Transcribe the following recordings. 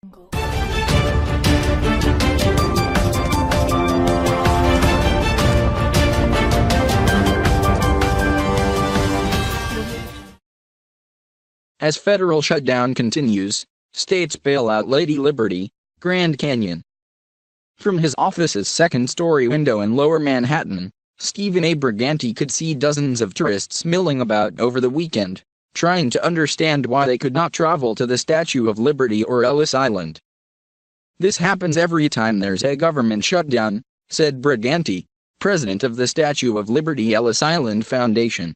As federal shutdown continues, states bail out Lady Liberty, Grand Canyon. From his office's second-story window in Lower Manhattan, Stephen A. Briganti could see dozens of tourists milling about over the weekend, trying to understand why they could not travel to the Statue of Liberty or Ellis Island. "This happens every time there's a government shutdown," said Briganti, president of the Statue of Liberty Ellis Island Foundation.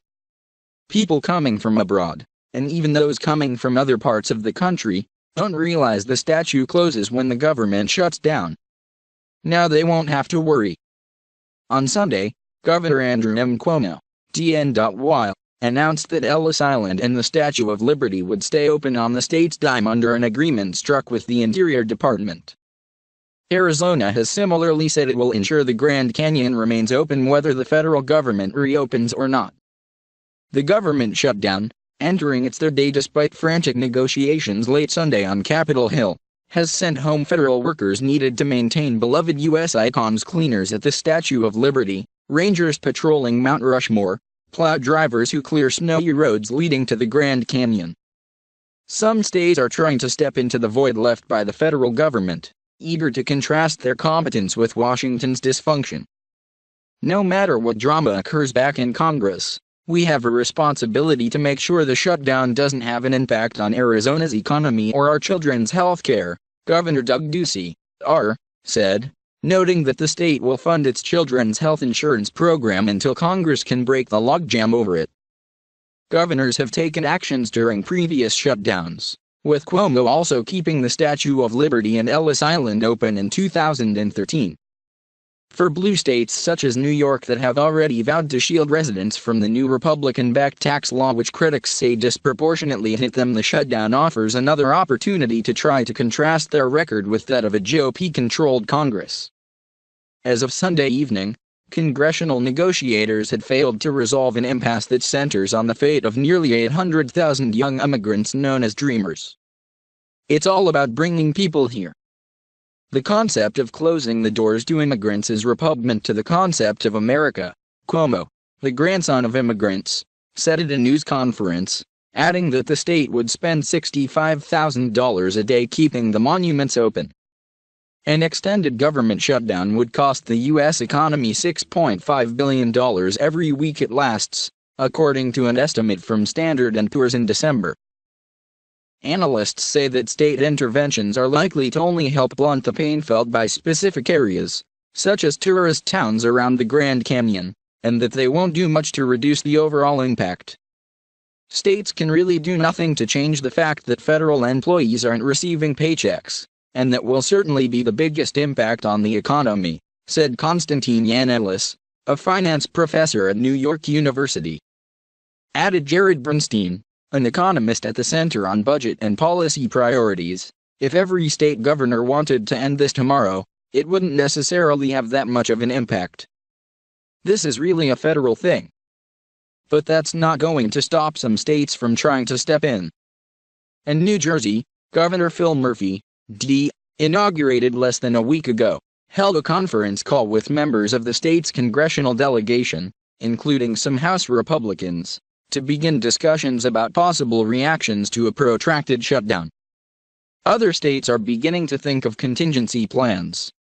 "People coming from abroad, and even those coming from other parts of the country, don't realize the statue closes when the government shuts down. Now they won't have to worry." On Sunday, Governor Andrew M. Cuomo, DN.Y, announced that Ellis Island and the Statue of Liberty would stay open on the state's dime under an agreement struck with the Interior Department. Arizona has similarly said it will ensure the Grand Canyon remains open whether the federal government reopens or not. The government shutdown, entering its third day despite frantic negotiations late Sunday on Capitol Hill, has sent home federal workers needed to maintain beloved U.S. icons, cleaners at the Statue of Liberty, rangers patrolling Mount Rushmore, plow drivers who clear snowy roads leading to the Grand Canyon. Some states are trying to step into the void left by the federal government, eager to contrast their competence with Washington's dysfunction. No matter what drama occurs back in Congress, we have a responsibility to make sure the shutdown doesn't have an impact on Arizona's economy or our children's health care, Governor Doug Ducey, R., said, noting that the state will fund its children's health insurance program until Congress can break the logjam over it. Governors have taken actions during previous shutdowns, with Cuomo also keeping the Statue of Liberty and Ellis Island open in 2013. For blue states such as New York that have already vowed to shield residents from the new Republican-backed tax law which critics say disproportionately hit them, the shutdown offers another opportunity to try to contrast their record with that of a GOP-controlled Congress. As of Sunday evening, congressional negotiators had failed to resolve an impasse that centers on the fate of nearly 800,000 young immigrants known as Dreamers. "It's all about bringing people here. The concept of closing the doors to immigrants is repugnant to the concept of America," Cuomo, the grandson of immigrants, said at a news conference, adding that the state would spend $65,000 a day keeping the monuments open. An extended government shutdown would cost the U.S. economy $6.5 billion every week it lasts, according to an estimate from Standard & Poor's in December. Analysts say that state interventions are likely to only help blunt the pain felt by specific areas, such as tourist towns around the Grand Canyon, and that they won't do much to reduce the overall impact. States can really do nothing to change the fact that federal employees aren't receiving paychecks, and that will certainly be the biggest impact on the economy, said Konstantin Ellis, a finance professor at New York University. Added Jared Bernstein, an economist at the Center on Budget and Policy Priorities, if every state governor wanted to end this tomorrow, it wouldn't necessarily have that much of an impact. This is really a federal thing. But that's not going to stop some states from trying to step in. And New Jersey, Governor Phil Murphy, D., inaugurated less than a week ago, held a conference call with members of the state's congressional delegation, including some House Republicans, to begin discussions about possible reactions to a protracted shutdown. Other states are beginning to think of contingency plans.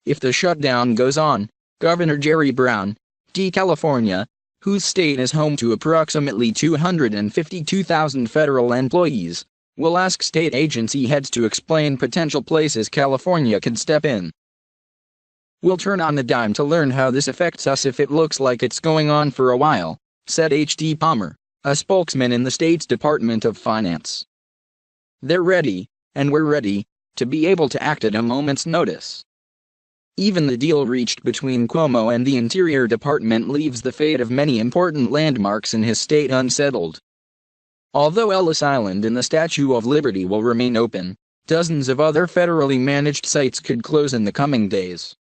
If the shutdown goes on, Governor Jerry Brown, D. California, whose state is home to approximately 252,000 federal employees, will ask state agency heads to explain potential places California could step in. "We'll turn on the dime to learn how this affects us if it looks like it's going on for a while," said H.D. Palmer, a spokesman in the state's Department of Finance. "They're ready, and we're ready, to be able to act at a moment's notice." Even the deal reached between Cuomo and the Interior Department leaves the fate of many important landmarks in his state unsettled. Although Ellis Island and the Statue of Liberty will remain open, dozens of other federally managed sites could close in the coming days.